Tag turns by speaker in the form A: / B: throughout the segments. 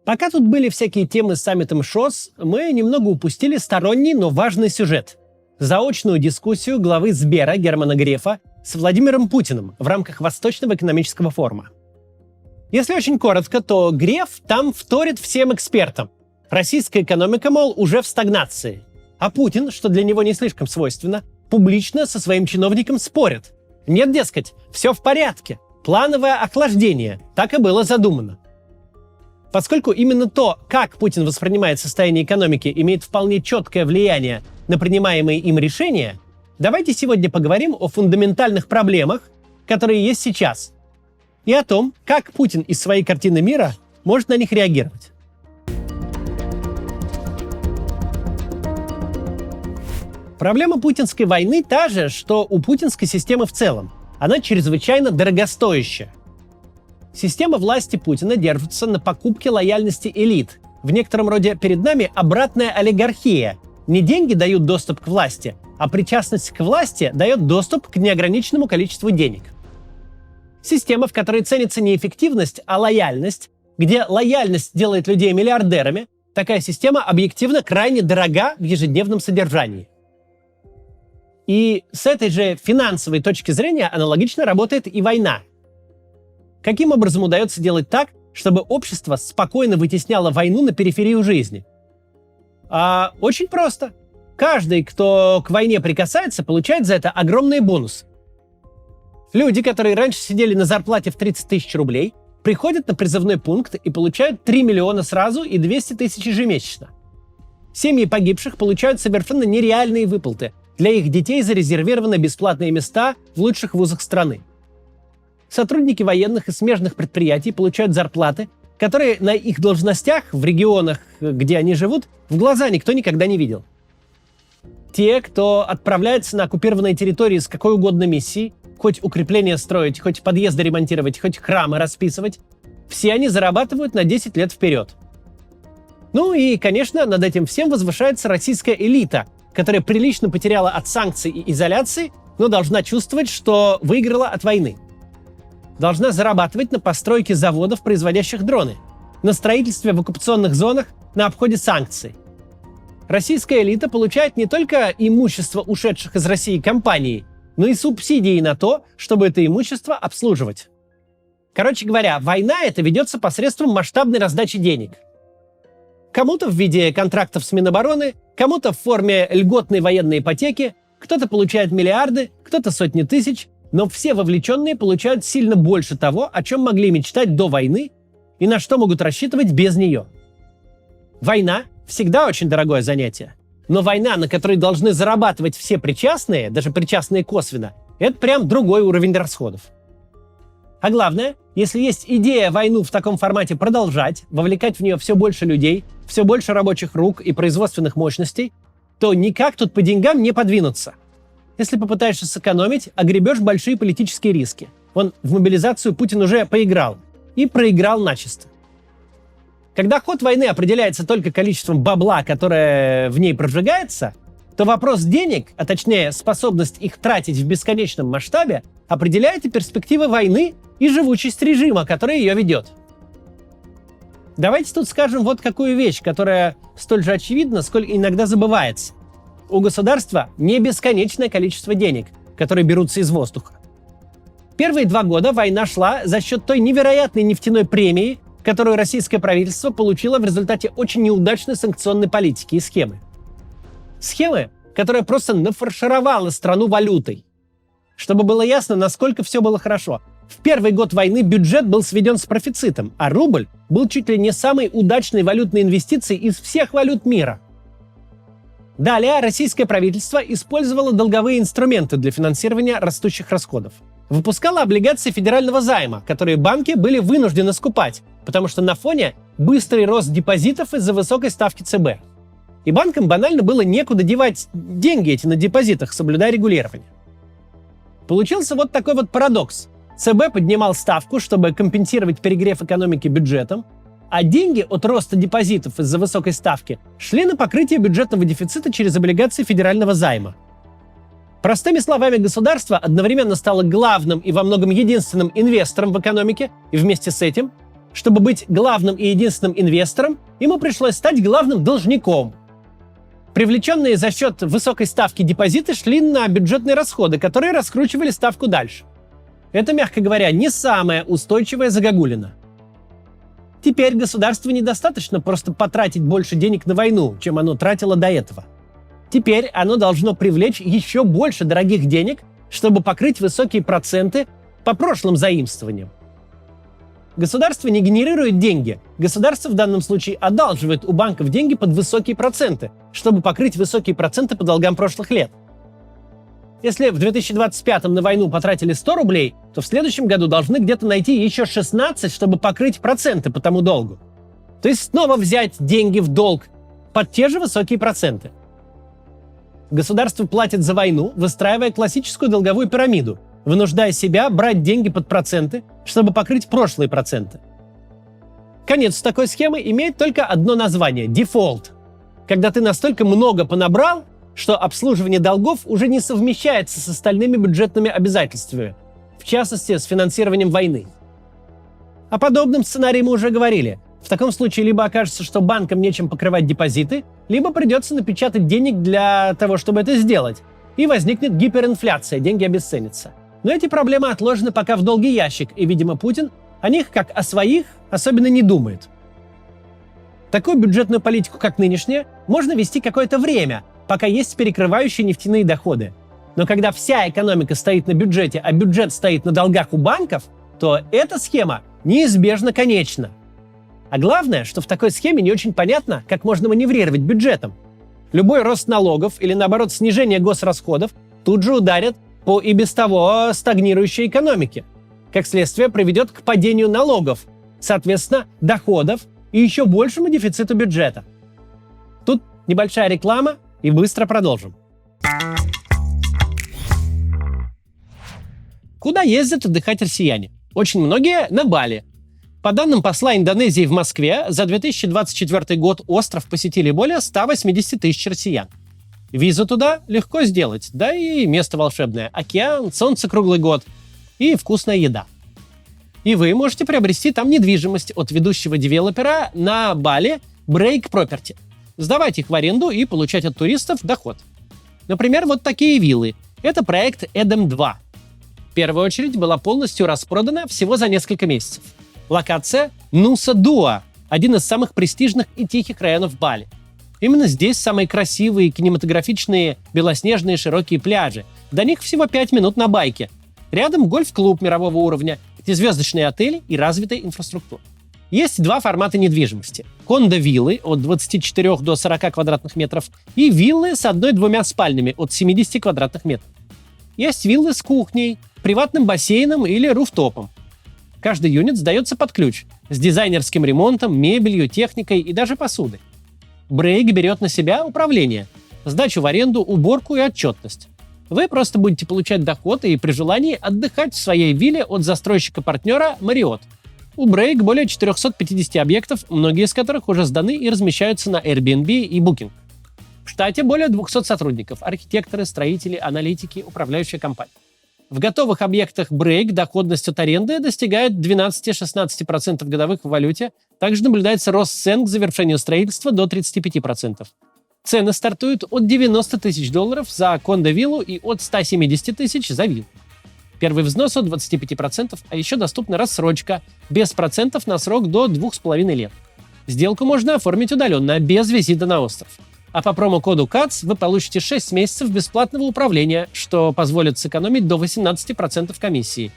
A: Пока тут были всякие темы с саммитом ШОС, мы немного упустили сторонний, но важный сюжет. Заочную дискуссию главы Сбера Германа Грефа с Владимиром Путиным в рамках Восточного экономического форума. Если очень коротко, то Греф там вторит всем экспертам. Российская экономика, мол, уже в стагнации. А Путин, что для него не слишком свойственно, публично со своим чиновником спорит. Нет, дескать, все в порядке. Плановое охлаждение. Так и было задумано. Поскольку именно то, как Путин воспринимает состояние экономики, имеет вполне четкое влияние на принимаемые им решения, давайте сегодня поговорим о фундаментальных проблемах, которые есть сейчас, и о том, как Путин из своей картины мира может на них реагировать. Проблема путинской войны та же, что у путинской системы в целом. Она чрезвычайно дорогостоящая. Система власти Путина держится на покупке лояльности элит. В некотором роде перед нами обратная олигархия. Не деньги дают доступ к власти, а причастность к власти дает доступ к неограниченному количеству денег. Система, в которой ценится не эффективность, а лояльность, где лояльность делает людей миллиардерами, такая система объективно крайне дорога в ежедневном содержании. И с этой же финансовой точки зрения аналогично работает и война. Каким образом удается делать так, чтобы общество спокойно вытесняло войну на периферию жизни? Очень просто. Каждый, кто к войне прикасается, получает за это огромные бонусы. Люди, которые раньше сидели на зарплате в 30 тысяч рублей, приходят на призывной пункт и получают 3 миллиона сразу и 200 тысяч ежемесячно. Семьи погибших получают совершенно нереальные выплаты. Для их детей зарезервированы бесплатные места в лучших вузах страны. Сотрудники военных и смежных предприятий получают зарплаты, которые на их должностях в регионах, где они живут, в глаза никто никогда не видел. Те, кто отправляется на оккупированные территории с какой угодно миссией, хоть укрепления строить, хоть подъезды ремонтировать, хоть храмы расписывать, все они зарабатывают на 10 лет вперед. Ну и, конечно, над этим всем возвышается российская элита, которая прилично потеряла от санкций и изоляции, но должна чувствовать, что выиграла от войны. Должна зарабатывать на постройке заводов, производящих дроны, на строительстве в оккупационных зонах, на обходе санкций. Российская элита получает не только имущество ушедших из России компаний, но и субсидии на то, чтобы это имущество обслуживать. Короче говоря, война эта ведется посредством масштабной раздачи денег. Кому-то в виде контрактов с Минобороны, кому-то в форме льготной военной ипотеки, кто-то получает миллиарды, кто-то сотни тысяч, но все вовлеченные получают сильно больше того, о чем могли мечтать до войны и на что могут рассчитывать без нее. Война всегда очень дорогое занятие, но война, на которой должны зарабатывать все причастные, даже причастные косвенно, это прям другой уровень расходов. А главное, если есть идея войну в таком формате продолжать, вовлекать в нее все больше людей, все больше рабочих рук и производственных мощностей, то никак тут по деньгам не подвинуться. Если попытаешься сэкономить, огребешь большие политические риски. Вон в мобилизацию Путин уже поиграл. И проиграл начисто. Когда ход войны определяется только количеством бабла, которое в ней прожигается, то вопрос денег, а точнее способность их тратить в бесконечном масштабе, определяет и перспективы войны, и живучесть режима, который ее ведет. Давайте тут скажем вот какую вещь, которая столь же очевидна, сколь иногда забывается. У государства не бесконечное количество денег, которые берутся из воздуха. Первые 2 года война шла за счет той невероятной нефтяной премии, которую российское правительство получило в результате очень неудачной санкционной политики и схемы. Схемы, которая просто нафаршировала страну валютой. Чтобы было ясно, насколько все было хорошо. В первый год войны бюджет был сведен с профицитом, а рубль был чуть ли не самой удачной валютной инвестицией из всех валют мира. Далее российское правительство использовало долговые инструменты для финансирования растущих расходов. Выпускало облигации федерального займа, которые банки были вынуждены скупать, потому что на фоне быстрый рост депозитов из-за высокой ставки ЦБ. И банкам банально было некуда девать деньги эти на депозитах, соблюдая регулирование. Получился вот такой вот парадокс. ЦБ поднимал ставку, чтобы компенсировать перегрев экономики бюджетом, а деньги от роста депозитов из-за высокой ставки шли на покрытие бюджетного дефицита через облигации федерального займа. Простыми словами, государство одновременно стало главным и во многом единственным инвестором в экономике, и вместе с этим Чтобы быть главным и единственным инвестором, ему пришлось стать главным должником. Привлеченные за счет высокой ставки депозиты шли на бюджетные расходы, которые раскручивали ставку дальше. Это, мягко говоря, не самая устойчивая загогулина. Теперь государству недостаточно просто потратить больше денег на войну, чем оно тратило до этого. Теперь оно должно привлечь еще больше дорогих денег, чтобы покрыть высокие проценты по прошлым заимствованиям. Государство не генерирует деньги. Государство в данном случае одалживает у банков деньги под высокие проценты, чтобы покрыть высокие проценты по долгам прошлых лет. Если в 2025 на войну потратили 100 рублей, то в следующем году должны где-то найти еще 16, чтобы покрыть проценты по тому долгу. То есть снова взять деньги в долг под те же высокие проценты. Государство платит за войну, выстраивая классическую долговую пирамиду, вынуждая себя брать деньги под проценты, чтобы покрыть прошлые проценты. Конец такой схемы имеет только одно название – дефолт. Когда ты настолько много понабрал, что обслуживание долгов уже не совмещается с остальными бюджетными обязательствами, в частности, с финансированием войны. О подобном сценарии мы уже говорили. В таком случае либо окажется, что банкам нечем покрывать депозиты, либо придется напечатать денег для того, чтобы это сделать, и возникнет гиперинфляция, деньги обесценятся. Но эти проблемы отложены пока в долгий ящик, и, видимо, Путин о них, как о своих, особенно не думает. Такую бюджетную политику, как нынешняя, можно вести какое-то время, пока есть перекрывающие нефтяные доходы. Но когда вся экономика стоит на бюджете, а бюджет стоит на долгах у банков, то эта схема неизбежно конечна. А главное, что в такой схеме не очень понятно, как можно маневрировать бюджетом. Любой рост налогов или, наоборот, снижение госрасходов тут же ударят по и без того стагнирующей экономике. Как следствие, приведет к падению налогов, соответственно, доходов и еще большему дефициту бюджета. Тут небольшая реклама, и быстро продолжим. Куда ездят отдыхать россияне? Очень многие на Бали. По данным посла Индонезии в Москве, за 2024 год остров посетили более 180 тысяч россиян. Визу туда легко сделать, да и место волшебное. Океан, солнце круглый год и вкусная еда. И вы можете приобрести там недвижимость от ведущего девелопера на Бали Break Property. Сдавать их в аренду и получать от туристов доход. Например, вот такие виллы. Это проект Эдем 2. В первую очередь была полностью распродана всего за несколько месяцев. Локация Нуса Дуа, один из самых престижных и тихих районов Бали. Именно здесь самые красивые, кинематографичные, белоснежные широкие пляжи. До них всего 5 минут на байке. Рядом гольф-клуб мирового уровня, пятизвездочные отели и развитая инфраструктура. Есть два формата недвижимости. Кондо-виллы от 24 до 40 квадратных метров и виллы с 1-2 спальнями от 70 квадратных метров. Есть виллы с кухней, приватным бассейном или руфтопом. Каждый юнит сдается под ключ, с дизайнерским ремонтом, мебелью, техникой и даже посудой. Брейк берет на себя управление, сдачу в аренду, уборку и отчетность. Вы просто будете получать доход и при желании отдыхать в своей вилле от застройщика-партнера Marriott. У Брейк более 450 объектов, многие из которых уже сданы и размещаются на Airbnb и Booking. В штате более 200 сотрудников – архитекторы, строители, аналитики, управляющая компания. В готовых объектах Брейк доходность от аренды достигает 12-16% годовых в валюте. Также наблюдается рост цен к завершению строительства до 35%. Цены стартуют от $90 тысяч за кондо-виллу и от 170 тысяч за виллу. Первый взнос от 25%, а еще доступна рассрочка без процентов на срок до 2,5 лет. Сделку можно оформить удаленно, без визита на остров. А по промокоду КАЦ вы получите 6 месяцев бесплатного управления, что позволит сэкономить до 18% комиссии.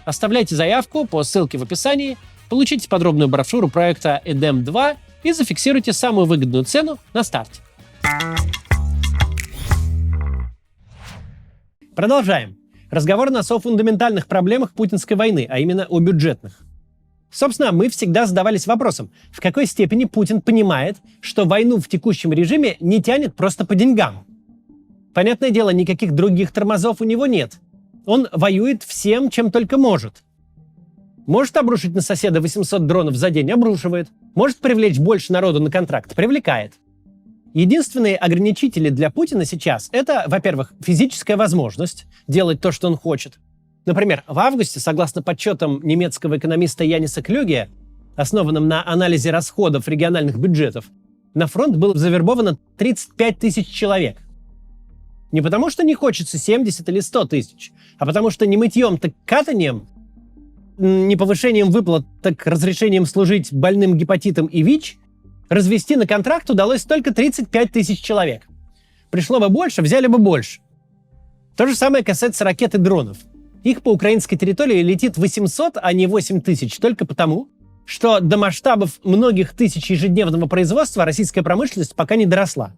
A: Оставляйте заявку по ссылке в описании, получите подробную брошюру проекта Эдем 2 и зафиксируйте самую выгодную цену на старте. Продолжаем. Разговор у нас о фундаментальных проблемах путинской войны, а именно о бюджетных. Собственно, мы всегда задавались вопросом, в какой степени Путин понимает, что войну в текущем режиме не тянет просто по деньгам. Понятное дело, никаких других тормозов у него нет. Он воюет всем, чем только может. Может обрушить на соседа 800 дронов за день – обрушивает. Может привлечь больше народу на контракт – привлекает. Единственные ограничители для Путина сейчас – это, во-первых, физическая возможность делать то, что он хочет. Например, в августе, согласно подсчетам немецкого экономиста Яниса Клюге, основанном на анализе расходов региональных бюджетов, на фронт было завербовано 35 тысяч человек. Не потому, что не хочется 70 или 100 тысяч, а потому что не мытьем, так катанием, не повышением выплат, так разрешением служить больным гепатитом и ВИЧ развести на контракт удалось только 35 тысяч человек. Пришло бы больше, взяли бы больше. То же самое касается ракет и дронов. Их по украинской территории летит 800, а не 8 тысяч, только потому, что до масштабов многих тысяч ежедневного производства российская промышленность пока не доросла.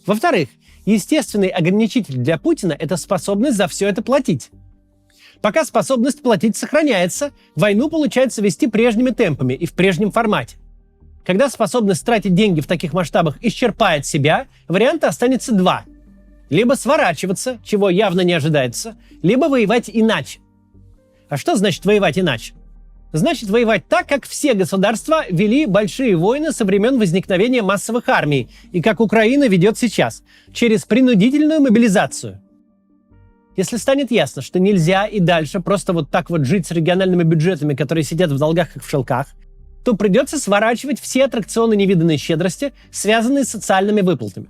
A: Во-вторых, естественный ограничитель для Путина – это способность за все это платить. Пока способность платить сохраняется, войну получается вести прежними темпами и в прежнем формате. Когда способность тратить деньги в таких масштабах исчерпает себя, варианта останется два. Либо сворачиваться, чего явно не ожидается, либо воевать иначе. А что значит воевать иначе? Значит воевать так, как все государства вели большие войны со времен возникновения массовых армий, и как Украина ведет сейчас, через принудительную мобилизацию. Если станет ясно, что нельзя и дальше просто вот так вот жить с региональными бюджетами, которые сидят в долгах как в шелках, то придется сворачивать все аттракционы невиданной щедрости, связанные с социальными выплатами.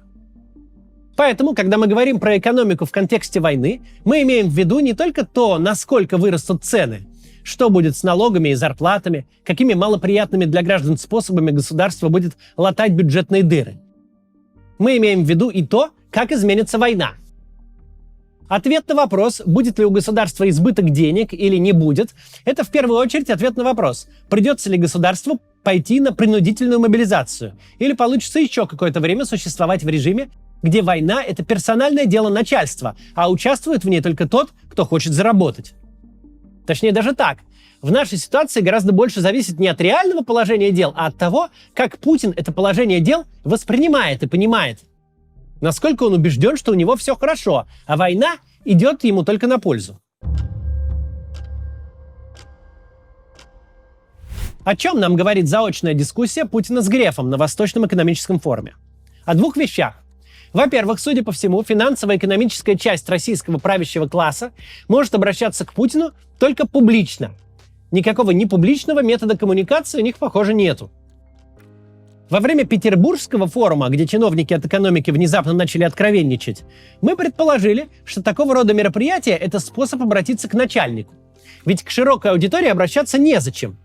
A: Поэтому, когда мы говорим про экономику в контексте войны, мы имеем в виду не только то, насколько вырастут цены, что будет с налогами и зарплатами, какими малоприятными для граждан способами государство будет латать бюджетные дыры. Мы имеем в виду и то, как изменится война. Ответ на вопрос, будет ли у государства избыток денег или не будет, это в первую очередь ответ на вопрос, придется ли государству пойти на принудительную мобилизацию или получится еще какое-то время существовать в режиме, где война – это персональное дело начальства, а участвует в ней только тот, кто хочет заработать. Точнее, даже так. В нашей ситуации гораздо больше зависит не от реального положения дел, а от того, как Путин это положение дел воспринимает и понимает. Насколько он убежден, что у него все хорошо, а война идет ему только на пользу. О чем нам говорит заочная дискуссия Путина с Грефом на Восточном экономическом форуме? О двух вещах. Во-первых, судя по всему, финансово-экономическая часть российского правящего класса может обращаться к Путину только публично. Никакого непубличного метода коммуникации у них, похоже, нету. Во время Петербургского форума, где чиновники от экономики внезапно начали откровенничать, мы предположили, что такого рода мероприятие – это способ обратиться к начальнику. Ведь к широкой аудитории обращаться незачем.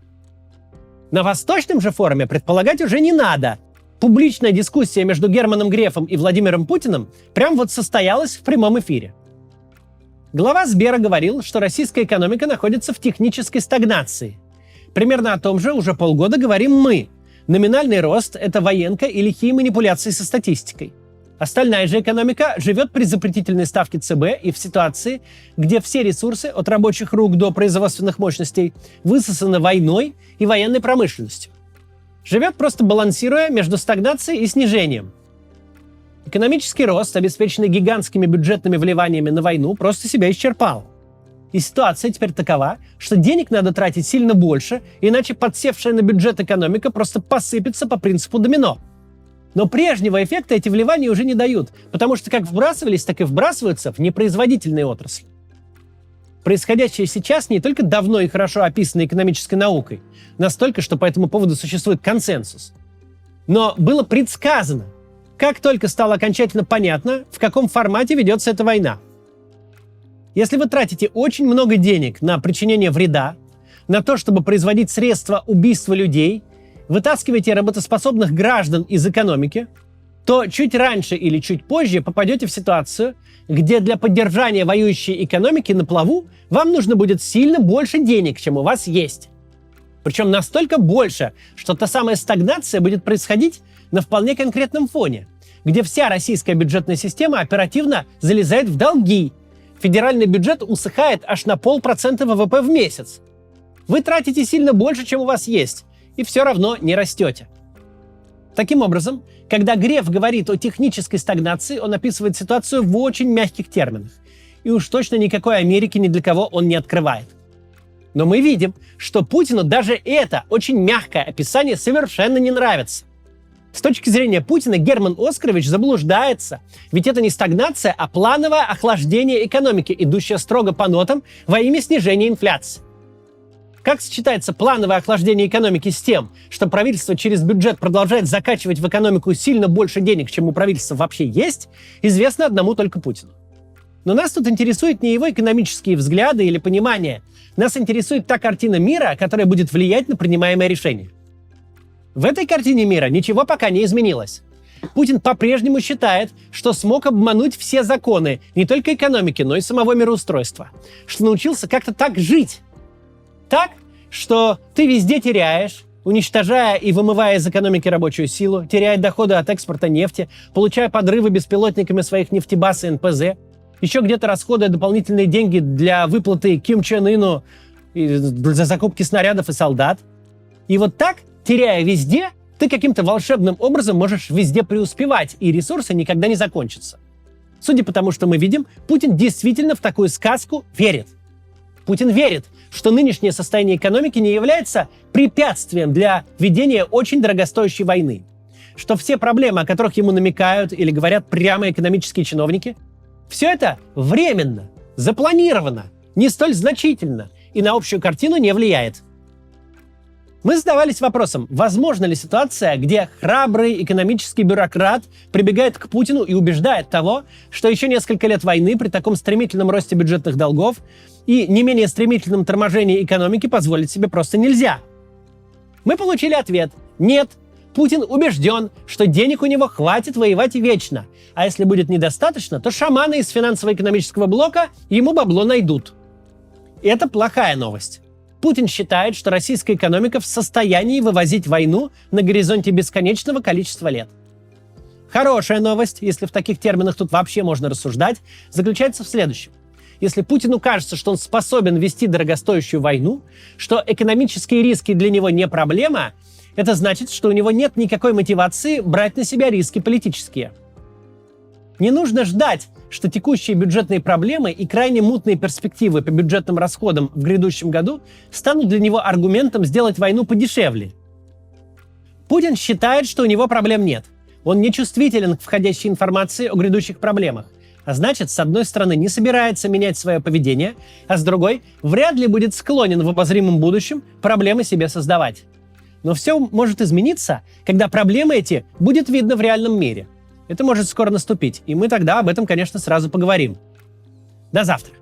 A: На Восточном же форуме предполагать уже не надо. Публичная дискуссия между Германом Грефом и Владимиром Путиным прям вот состоялась в прямом эфире. Глава Сбера говорил, что российская экономика находится в технической стагнации. Примерно о том же уже полгода говорим мы. Номинальный рост – это военка и лихие манипуляции со статистикой. Остальная же экономика живет при запретительной ставке ЦБ и в ситуации, где все ресурсы от рабочих рук до производственных мощностей высосаны войной и военной промышленностью. Живет просто балансируя между стагнацией и снижением. Экономический рост, обеспеченный гигантскими бюджетными вливаниями на войну, просто себя исчерпал. И ситуация теперь такова, что денег надо тратить сильно больше, иначе подсевшая на бюджет экономика просто посыпется по принципу домино. Но прежнего эффекта эти вливания уже не дают, потому что как вбрасывались, так и вбрасываются в непроизводительные отрасли. Происходящее сейчас не только давно и хорошо описано экономической наукой, настолько, что по этому поводу существует консенсус, но было предсказано, как только стало окончательно понятно, в каком формате ведется эта война. Если вы тратите очень много денег на причинение вреда, на то, чтобы производить средства убийства людей, вытаскиваете работоспособных граждан из экономики, то чуть раньше или чуть позже попадете в ситуацию, где для поддержания воюющей экономики на плаву вам нужно будет сильно больше денег, чем у вас есть. Причем настолько больше, что та самая стагнация будет происходить на вполне конкретном фоне, где вся российская бюджетная система оперативно залезает в долги. Федеральный бюджет усыхает аж на 0,5% ВВП в месяц. Вы тратите сильно больше, чем у вас есть, и все равно не растете. Таким образом, когда Греф говорит о технической стагнации, он описывает ситуацию в очень мягких терминах. И уж точно никакой Америки ни для кого он не открывает. Но мы видим, что Путину даже это очень мягкое описание совершенно не нравится. С точки зрения Путина Герман Оскарович заблуждается, ведь это не стагнация, а плановое охлаждение экономики, идущее строго по нотам во имя снижения инфляции. Как сочетается плановое охлаждение экономики с тем, что правительство через бюджет продолжает закачивать в экономику сильно больше денег, чем у правительства вообще есть, известно одному только Путину. Но нас тут интересует не его экономические взгляды или понимание. Нас интересует та картина мира, которая будет влиять на принимаемое решение. В этой картине мира ничего пока не изменилось. Путин по-прежнему считает, что смог обмануть все законы не только экономики, но и самого мироустройства. Что научился как-то так жить. Так, что ты везде теряешь, уничтожая и вымывая из экономики рабочую силу, теряя доходы от экспорта нефти, получая подрывы беспилотниками своих нефтебаз и НПЗ, еще где-то расходуя дополнительные деньги для выплаты Ким Чен Ыну за закупки снарядов и солдат. И вот так, теряя везде, ты каким-то волшебным образом можешь везде преуспевать, и ресурсы никогда не закончатся. Судя по тому, что мы видим, Путин действительно в такую сказку верит. Путин верит, что нынешнее состояние экономики не является препятствием для ведения очень дорогостоящей войны. Что все проблемы, о которых ему намекают или говорят прямо экономические чиновники, все это временно, запланировано, не столь значительно и на общую картину не влияет. Мы задавались вопросом, возможна ли ситуация, где храбрый экономический бюрократ прибегает к Путину и убеждает того, что еще несколько лет войны при таком стремительном росте бюджетных долгов и не менее стремительном торможении экономики позволить себе просто нельзя. Мы получили ответ – нет. Путин убежден, что денег у него хватит воевать вечно, а если будет недостаточно, то шаманы из финансово-экономического блока ему бабло найдут. И это плохая новость. Путин считает, что российская экономика в состоянии вывозить войну на горизонте бесконечного количества лет. Хорошая новость, если в таких терминах тут вообще можно рассуждать, заключается в следующем. Если Путину кажется, что он способен вести дорогостоящую войну, что экономические риски для него не проблема, это значит, что у него нет никакой мотивации брать на себя риски политические. Не нужно ждать, что текущие бюджетные проблемы и крайне мутные перспективы по бюджетным расходам в грядущем году станут для него аргументом сделать войну подешевле. Путин считает, что у него проблем нет. Он не чувствителен к входящей информации о грядущих проблемах. А значит, с одной стороны, не собирается менять свое поведение, а с другой, вряд ли будет склонен в обозримом будущем проблемы себе создавать. Но все может измениться, когда проблемы эти будет видно в реальном мире. Это может скоро наступить, и мы тогда об этом, конечно, сразу поговорим. До завтра!